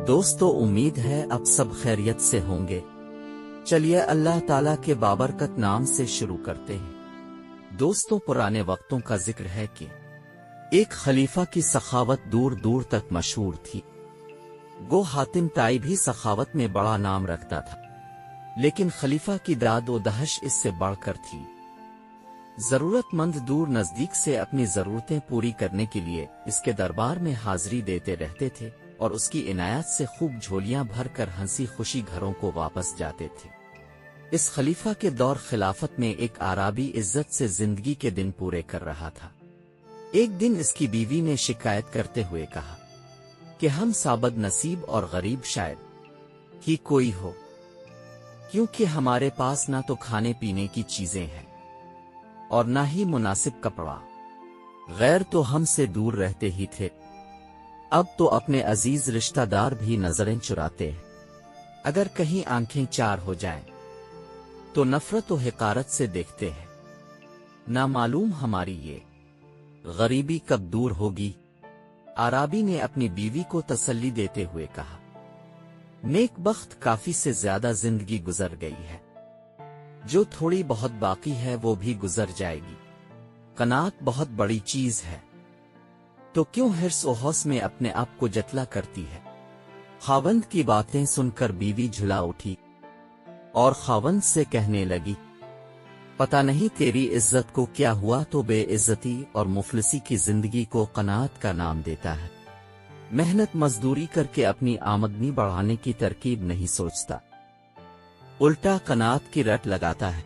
دوستو امید ہے اب سب خیریت سے ہوں گے۔ چلیے اللہ تعالیٰ کے بابرکت نام سے شروع کرتے ہیں۔ دوستو پرانے وقتوں کا ذکر ہے کہ ایک خلیفہ کی سخاوت دور دور تک مشہور تھی۔ گو حاتم طائی بھی سخاوت میں بڑا نام رکھتا تھا، لیکن خلیفہ کی داد و دہش اس سے بڑھ کر تھی۔ ضرورت مند دور نزدیک سے اپنی ضرورتیں پوری کرنے کے لیے اس کے دربار میں حاضری دیتے رہتے تھے اور اس کی عنایت سے خوب جھولیاں بھر کر ہنسی خوشی گھروں کو واپس جاتے تھے۔ اس خلیفہ کے دور خلافت میں ایک اعرابی عزت سے زندگی کے دن پورے کر رہا تھا۔ ایک دن اس کی بیوی نے شکایت کرتے ہوئے کہا کہ ہم سابد نصیب اور غریب شاید ہی کوئی ہو، کیونکہ ہمارے پاس نہ تو کھانے پینے کی چیزیں ہیں اور نہ ہی مناسب کپڑا۔ غیر تو ہم سے دور رہتے ہی تھے، اب تو اپنے عزیز رشتہ دار بھی نظریں چراتے ہیں۔ اگر کہیں آنکھیں چار ہو جائیں تو نفرت و حقارت سے دیکھتے ہیں۔ نہ معلوم ہماری یہ غریبی کب دور ہوگی۔ اعرابی نے اپنی بیوی کو تسلی دیتے ہوئے کہا، نیک بخت کافی سے زیادہ زندگی گزر گئی ہے، جو تھوڑی بہت باقی ہے وہ بھی گزر جائے گی۔ قناعت بہت بڑی چیز ہے، تو کیوں حرص و حوث میں اپنے آپ کو جتلا کرتی ہے۔ خاوند کی باتیں سن کر بیوی جھلا اٹھی اور خاوند سے کہنے لگی، پتہ نہیں تیری عزت کو کیا ہوا، تو بے عزتی اور مفلسی کی زندگی کو قناعت کا نام دیتا ہے۔ محنت مزدوری کر کے اپنی آمدنی بڑھانے کی ترکیب نہیں سوچتا، الٹا قناعت کی رٹ لگاتا ہے۔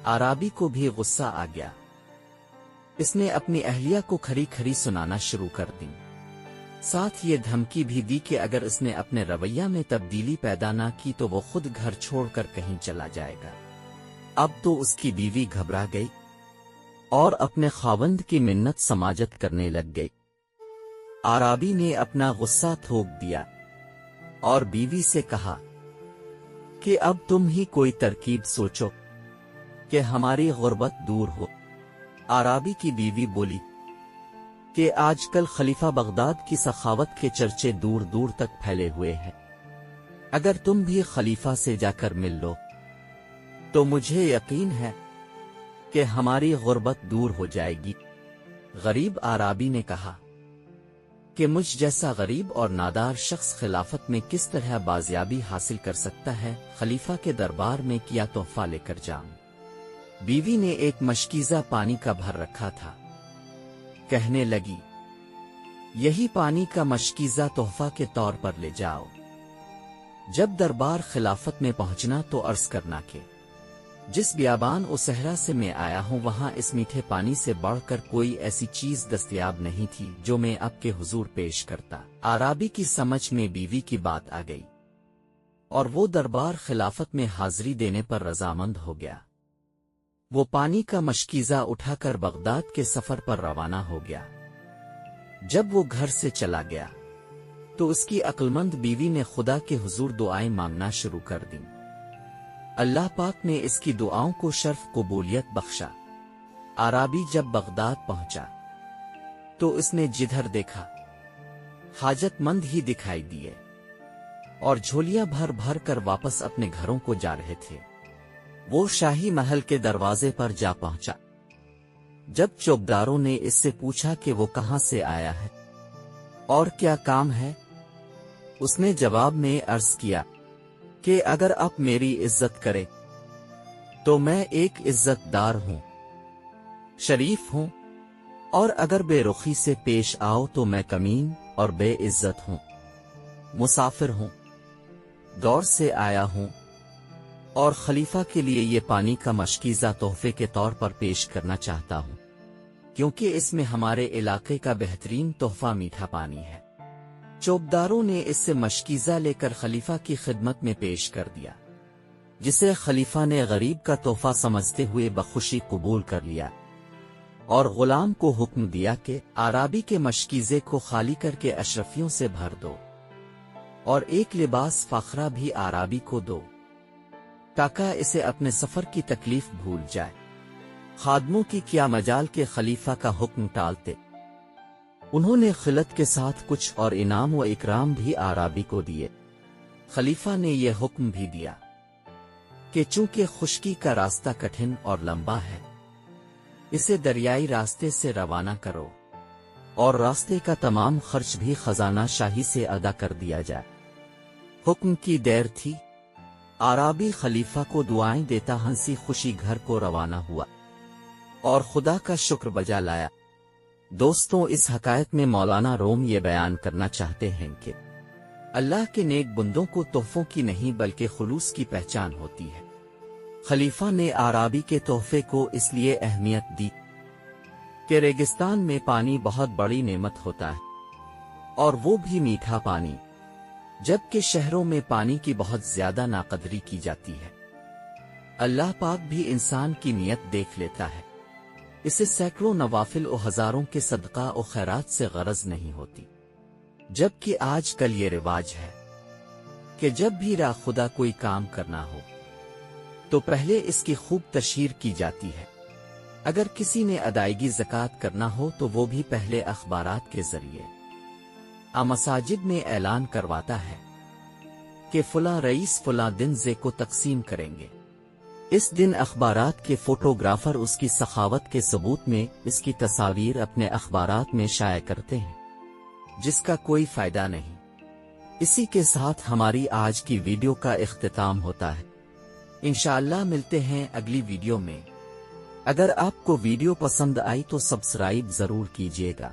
اعرابی کو بھی غصہ آ گیا۔ اس نے اپنی اہلیہ کو کھری کھری سنانا شروع کر دی، ساتھ یہ دھمکی بھی دی کہ اگر اس نے اپنے رویہ میں تبدیلی پیدا نہ کی تو وہ خود گھر چھوڑ کر کہیں چلا جائے گا۔ اب تو اس کی بیوی گھبرا گئی اور اپنے خاوند کی منت سماجت کرنے لگ گئی۔ اعرابی نے اپنا غصہ تھوک دیا اور بیوی سے کہا کہ اب تم ہی کوئی ترکیب سوچو کہ ہماری غربت دور ہو۔ اعرابی کی بیوی بولی کہ آج کل خلیفہ بغداد کی سخاوت کے چرچے دور دور تک پھیلے ہوئے ہیں، اگر تم بھی خلیفہ سے جا کر مل لو تو مجھے یقین ہے کہ ہماری غربت دور ہو جائے گی۔ غریب اعرابی نے کہا کہ مجھ جیسا غریب اور نادار شخص خلافت میں کس طرح بازیابی حاصل کر سکتا ہے؟ خلیفہ کے دربار میں کیا تحفہ لے کر جاؤں؟ بیوی نے ایک مشکیزہ پانی کا بھر رکھا تھا، کہنے لگی، یہی پانی کا مشکیزہ تحفہ کے طور پر لے جاؤ۔ جب دربار خلافت میں پہنچنا تو عرض کرنا کہ جس بیابان و صحرا سے میں آیا ہوں وہاں اس میٹھے پانی سے بڑھ کر کوئی ایسی چیز دستیاب نہیں تھی جو میں آپ کے حضور پیش کرتا۔ اعرابی کی سمجھ میں بیوی کی بات آ گئی اور وہ دربار خلافت میں حاضری دینے پر رضامند ہو گیا۔ وہ پانی کا مشکیزہ اٹھا کر بغداد کے سفر پر روانہ ہو گیا۔ جب وہ گھر سے چلا گیا تو اس کی عقلمند بیوی نے خدا کے حضور دعائیں مانگنا شروع کر دیں۔ اللہ پاک نے اس کی دعاؤں کو شرف قبولیت بخشا۔ اعرابی جب بغداد پہنچا تو اس نے جدھر دیکھا حاجت مند ہی دکھائی دیے اور جھولیاں بھر بھر کر واپس اپنے گھروں کو جا رہے تھے۔ وہ شاہی محل کے دروازے پر جا پہنچا۔ جب چوکیداروں نے اس سے پوچھا کہ وہ کہاں سے آیا ہے اور کیا کام ہے، اس نے جواب میں عرض کیا کہ اگر آپ میری عزت کرے تو میں ایک عزت دار ہوں، شریف ہوں، اور اگر بے رخی سے پیش آؤ تو میں کمین اور بے عزت ہوں، مسافر ہوں، دور سے آیا ہوں، اور خلیفہ کے لیے یہ پانی کا مشکیزہ تحفے کے طور پر پیش کرنا چاہتا ہوں، کیونکہ اس میں ہمارے علاقے کا بہترین تحفہ میٹھا پانی ہے۔ چوکیداروں نے اس سے مشکیزہ لے کر خلیفہ کی خدمت میں پیش کر دیا، جسے خلیفہ نے غریب کا تحفہ سمجھتے ہوئے بخوشی قبول کر لیا اور غلام کو حکم دیا کہ اعرابی کے مشکیزے کو خالی کر کے اشرفیوں سے بھر دو اور ایک لباس فاخرہ بھی اعرابی کو دو تاکہ اسے اپنے سفر کی تکلیف بھول جائے۔ خادموں کی کیا مجال کے خلیفہ کا حکم ٹالتے، انہوں نے خلت کے ساتھ کچھ اور انعام و اکرام بھی اعرابی کو دیے۔ خلیفہ نے یہ حکم بھی دیا کہ چونکہ خشکی کا راستہ کٹھن اور لمبا ہے، اسے دریائی راستے سے روانہ کرو اور راستے کا تمام خرچ بھی خزانہ شاہی سے ادا کر دیا جائے۔ حکم کی دیر تھی، اعرابی خلیفہ کو دعائیں دیتا ہنسی خوشی گھر کو روانہ ہوا اور خدا کا شکر بجا لایا۔ دوستوں، اس حکایت میں مولانا روم یہ بیان کرنا چاہتے ہیں کہ اللہ کے نیک بندوں کو تحفوں کی نہیں بلکہ خلوص کی پہچان ہوتی ہے۔ خلیفہ نے اعرابی کے تحفے کو اس لیے اہمیت دی کہ ریگستان میں پانی بہت بڑی نعمت ہوتا ہے، اور وہ بھی میٹھا پانی، جبکہ شہروں میں پانی کی بہت زیادہ ناقدری کی جاتی ہے۔ اللہ پاک بھی انسان کی نیت دیکھ لیتا ہے، اسے سینکڑوں نوافل و ہزاروں کے صدقہ و خیرات سے غرض نہیں ہوتی، جبکہ آج کل یہ رواج ہے کہ جب بھی راہ خدا کوئی کام کرنا ہو تو پہلے اس کی خوب تشہیر کی جاتی ہے۔ اگر کسی نے ادائیگی زکوٰۃ کرنا ہو تو وہ بھی پہلے اخبارات کے ذریعے مساجد میں اعلان کرواتا ہے کہ فلاں رئیس فلاں دن زے کو تقسیم کریں گے۔ اس دن اخبارات کے فوٹوگرافر اس کی سخاوت کے ثبوت میں اس کی تصاویر اپنے اخبارات میں شائع کرتے ہیں، جس کا کوئی فائدہ نہیں۔ اسی کے ساتھ ہماری آج کی ویڈیو کا اختتام ہوتا ہے۔ انشاءاللہ ملتے ہیں اگلی ویڈیو میں۔ اگر آپ کو ویڈیو پسند آئی تو سبسکرائب ضرور کیجیے گا۔